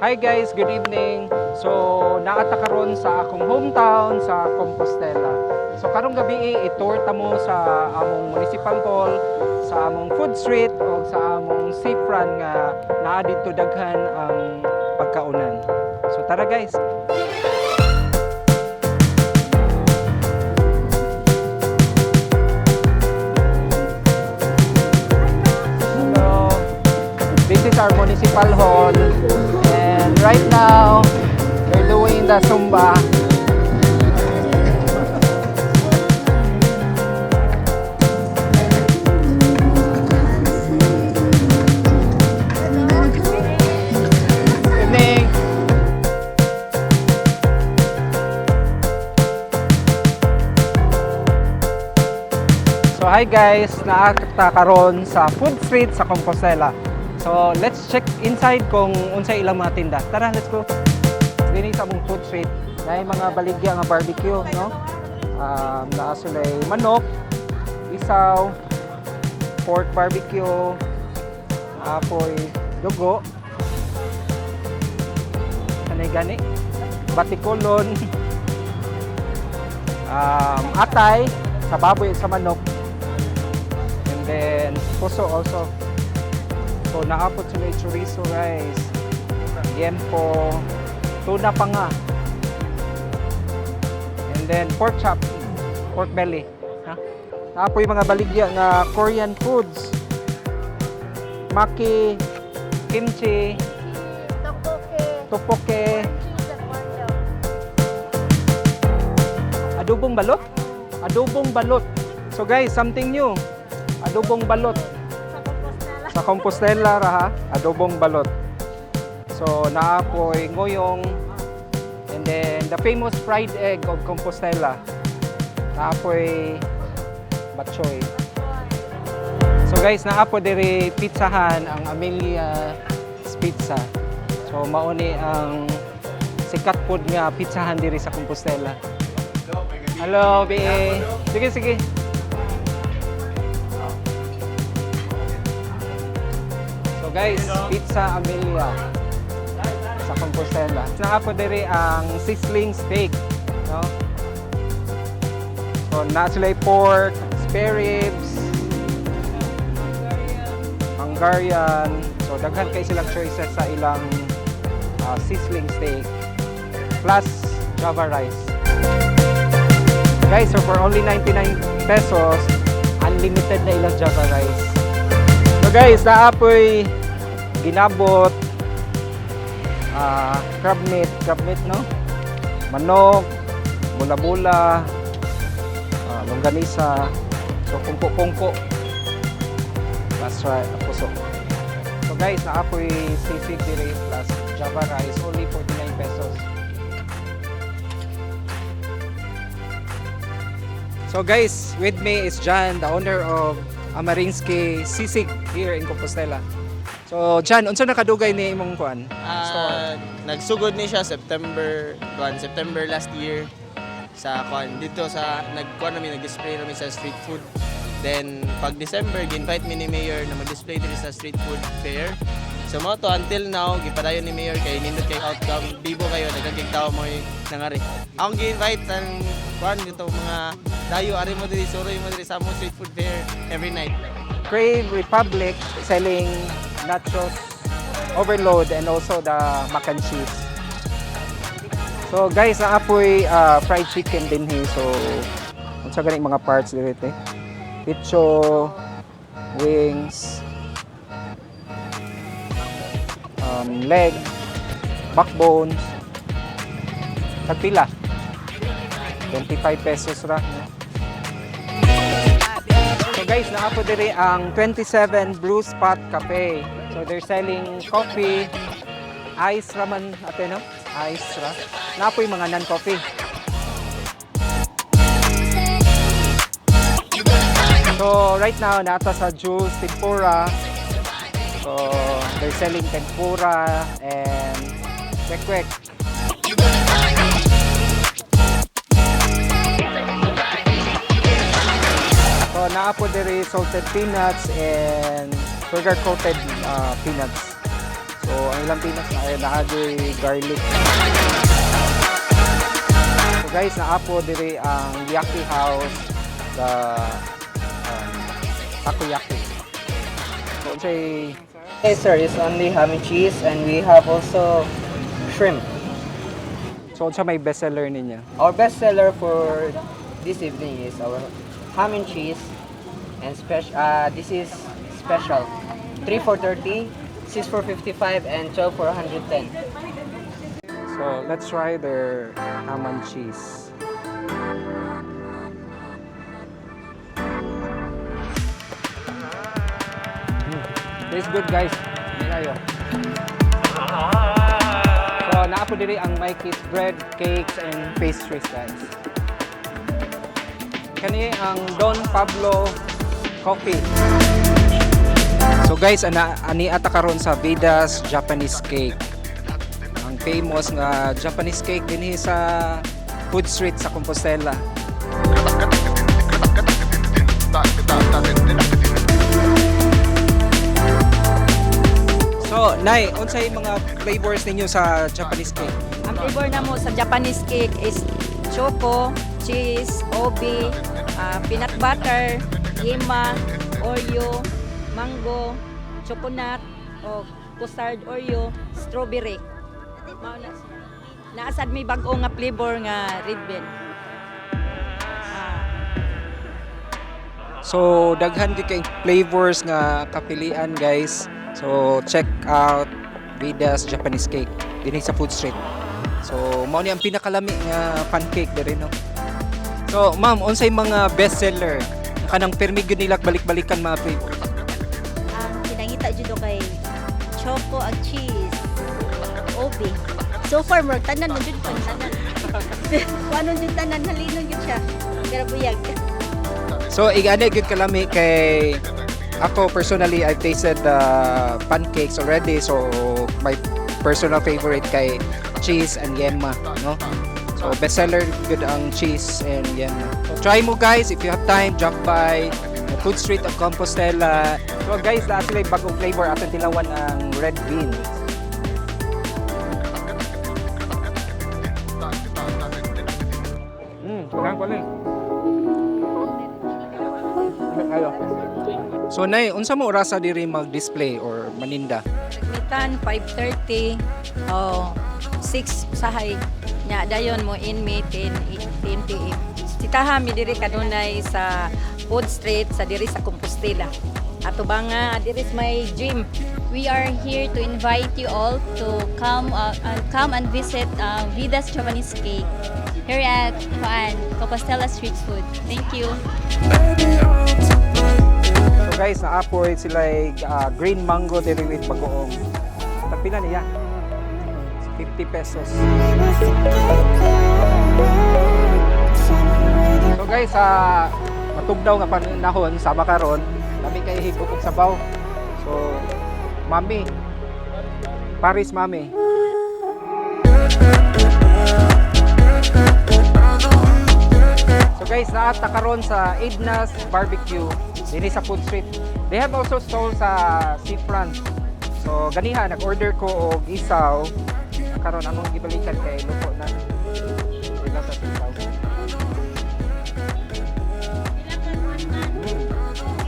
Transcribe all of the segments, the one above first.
Hi guys, good evening. So, naata karon sa akong hometown sa Compostela. So, karong gabi i-tour ta mo sa among municipal hall, sa among food street o sa among seafront nga naa dito daghan ang pagkaunan. So, tara guys. Hello. This is our municipal hall. And right now, they're doing the Zumba. Evening. So hi guys, naakta karon sa food street sa Compostela. So let's check inside kung unsay ilang mga tinda. Tara, let's go. Dini sa among food street, may mga baligya nga barbecue, no? Naa sulay manok, isaw, pork barbecue, apoy dugo. Kanay gani, batikolon, atay sa baboy sa manok. And then puso also. So naapot sila yung chorizo rice, liempo, tuna pa nga. And then pork chop, pork belly. Ha? Naapo yung mga baligya nga Korean foods. Maki, kimchi, tteokbokki, adobong balot. Adobong balot. So guys, something new. Adobong balot. Sa Compostela ra ha, adobong balot. So naapoy ngoyong, and then the famous fried egg of Compostela. Naapoy batchoy. So guys, naapo diri pizzahan ang Amelia's Pizza. So mauni ang sikat pod nga pizzahan diri sa Compostela. Hello, BA. Sige, sige. Guys, Pizza Amelia sa Compostela. Naapo diri ang sizzling steak, no? So na sila pork, spare ribs, Hungarian. So daghan kay silang choices sa ilang sizzling steak plus Java rice. Guys, so for only 99 pesos, unlimited na ilang Java rice. So guys, naapoy ginabot, crab meat, no? Manok, bula-bula, longganisa, so pungko-pungko, plus puso. So guys, naapoy sisig diri plus Java rice, only 49 pesos. So guys, with me is John, the owner of Amarinsky Sisig here in Compostela. So, John, unsa nakadugay ni imong kuan? Store. Nagsugod ni siya September last year sa kuan dito sa nag-display namin sa street food. Then pag December gi-invite mi ni Mayor na mag-display diri sa street food fair. So mo to until now gipadayon ni Mayor kay nindot kay outcome bibo kayo daghang kay tawo mo nangari. Akong gi-invite ang kuan dito mga dayo ari mo diri suroy mo diri sa among street food fair every night. Crave Republic selling nachos overload and also the mac and cheese. So guys, naapoy fried chicken din he. So unsa gani mga parts diri te? Picho, wings, leg, backbones. Tagpila? 25 pesos ra. So guys, naapo diri ang 27 Blue Spot Cafe. So they're selling coffee, ice raman ate no? Ice ra. Naapo yung mga non-coffee. So right now, nata sa juice, tempura. So they're selling tempura and kwek-kwek. So naa po diri salted peanuts and sugar coated peanuts. So ang ilang pinas na ay naadoy garlic. So guys, naapo diri ang Yaki House, the takoyaki. So say Yes, sir. It's only ham and cheese, and we have also shrimp. so unsa may bestseller ninya? Our best seller for this evening is our ham and cheese, and special. This is special. 3 for 30, 6 for 55, and 12 for 110. So let's try their ham and cheese. Tastes good guys. Ngayon. So naapo diri ang Mikey's bread, cakes and pastries guys. Kani ang Don Pablo coffee. So guys, ani ata karon sa Vida's Japanese cake. Ang famous nga Japanese cake dinhi sa Food Street sa Compostela. So, Nay, unsay mga flavors ninyo sa Japanese cake? Ang flavor na mo sa Japanese cake is choco, cheese, obi, peanut butter, yema, Oreo, mango, coconut, o custard Oreo, strawberry. Mao na siya. Naasad may bag-o nga flavor nga red bean. So, daghan gyud kay flavors nga kapilian, guys. So, check out Vida's Japanese cake dinhi sa Food Street. So, mao ni ang pinakalami nga pancake diri no. So, ma'am, unsay mga bestseller kanang permi gyud nila balik-balikan mga flavor? Ang pinangita jud kay choco ag cheese, obi. So far more tanan mo jud pang tanan. Kuanon jud tanan halinon jud siya. Pero buyag. So, igani gyud kalami kay ako personally I've tasted the pancakes already, so my personal favorite kay cheese and yema, no? So bestseller good ang cheese and yema. So try mo guys if you have time, drop by the Food Street of Compostela. So guys, lahat sila yung bagong flavor atong tilawan ang red beans. Kailangan ko lang. So nay, unsa mo orasa diri mag-display or maninda? Nagmitan 5:30 o 6 sahay nya dayon mo in me 10 PM. Sitaha mi diri kanunay sa Food Street sa diri sa Compostela. Ato ba nga diri is my gym. We are here to invite you all to come and visit Vida's Japanese Cake here at Compostela Street Food. Thank you. So guys, naapoy sila green mango diri with bagoong. Tapila niya. 50 pesos. So guys, matugdaw nga panahon sa makaron, kami kay higop og sabaw. So, mami. Paris mami. So guys, naata karon sa Edna's Barbecue dinhi sa Food Street. They have also stall sa seafront. So ganiha nag-order ko og isaw. Karon among gibalikan kay luto na. Ila sa isaw.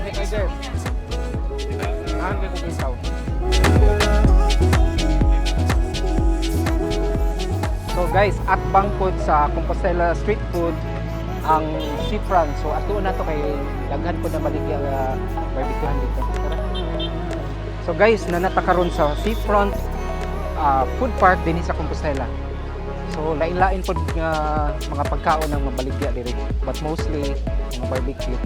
Hey guys. Hanggang ko isaw. So guys, at bangkod sa Compostela Street Food ang seafront. So ato na to kay daghan ko na baligya barbecuehan dito. So guys, nanata karon sa seafront food park dinhi sa Compostela. So lain-lain pod nga mga pagkaon ang mabaligya diri, but mostly mga barbecue.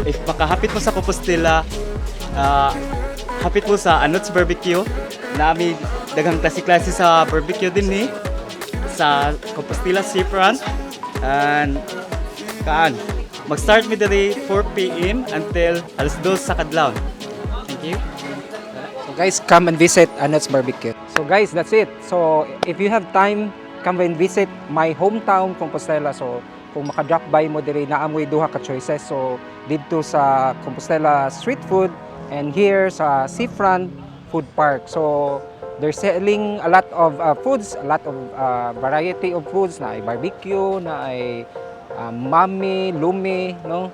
If makahapit mo sa Compostela, hapit mo sa Anots Barbecue. Nami daghang klase-klase sa barbecue din ni sa Compostela Seafront. And Mag-start mi diri 4 p.m. until alas 2 sa kadlaw. Thank you. So guys, come and visit Anots Barbecue. So guys, that's it. So if you have time, come and visit my hometown, Compostela. So kung maka-drop by mo diri, naamoy duha ka choices. So dito sa Compostela Street Food and here sa Seafront Food Park. So they're selling a lot of foods, a lot of variety of foods na ay barbecue, na ay mami, lumi, no?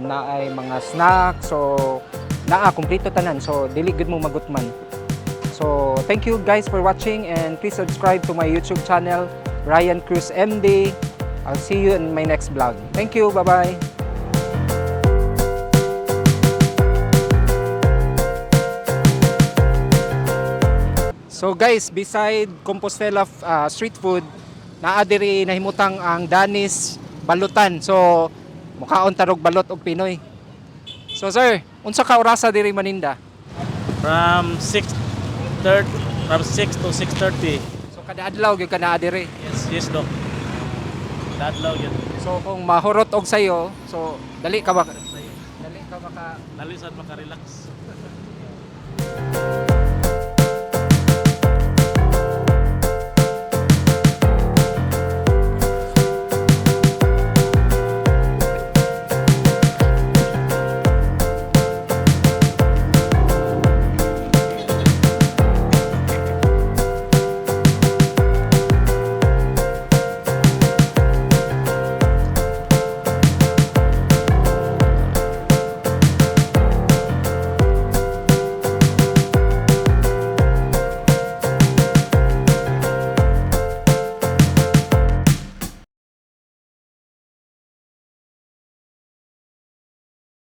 Na ay mga snacks. So naa kumpleto tanan. So dili gud mo magutman. So thank you guys for watching and please subscribe to my YouTube channel, Ryan Cruz MD. I'll see you in my next vlog. Thank you. Bye-bye. So guys, beside Compostela street food, naa diri nahimutang ang Danis Balutan. So mukhaon tarog balot og Pinoy. So sir, unsa ka orasa diri Maninda? From 6:30, from 6 to 6:30. So kada adlaw gyud ka naa diri. Yes, Doc. Dadlaw yun. So kung mahurot og sayo, so dali ka ba? Dali sad makarelax.